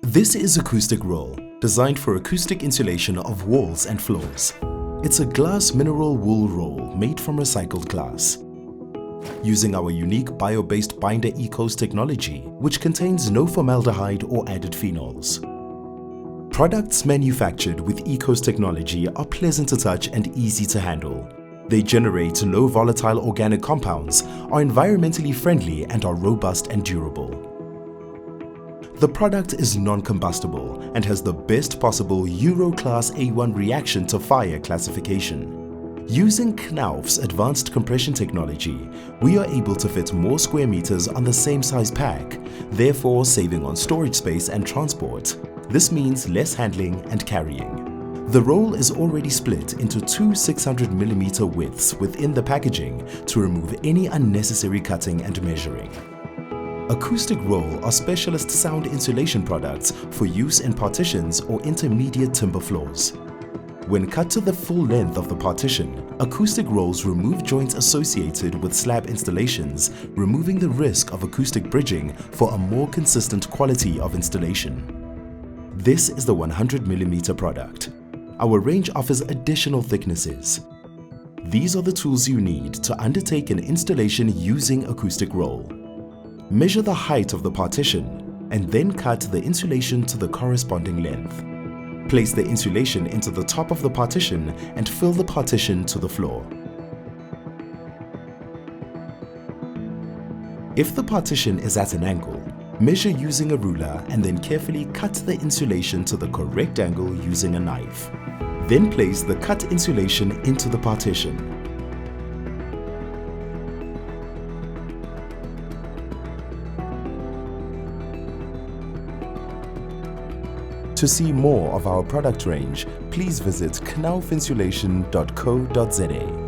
This is Acoustic Roll, designed for acoustic insulation of walls and floors. It's a glass mineral wool roll made from recycled glass. Using our unique bio-based binder ECOS technology, which contains no formaldehyde or added phenols. Products manufactured with ECOS technology are pleasant to touch and easy to handle. They generate low volatile organic compounds, are environmentally friendly, and are robust and durable. The product is non-combustible and has the best possible Euro Class A1 reaction to fire classification. Using Knauf's advanced compression technology, we are able to fit more square meters on the same size pack, therefore saving on storage space and transport. This means less handling and carrying. The roll is already split into two 600mm widths within the packaging to remove any unnecessary cutting and measuring. Acoustic Roll are specialist sound insulation products for use in partitions or intermediate timber floors. When cut to the full length of the partition, acoustic rolls remove joints associated with slab installations, removing the risk of acoustic bridging for a more consistent quality of installation. This is the 100mm product. Our range offers additional thicknesses. These are the tools you need to undertake an installation using Acoustic Roll. Measure the height of the partition and then cut the insulation to the corresponding length. Place the insulation into the top of the partition and fill the partition to the floor. If the partition is at an angle, measure using a ruler and then carefully cut the insulation to the correct angle using a knife. Then place the cut insulation into the partition. To see more of our product range, please visit knaufinsulation.co.za.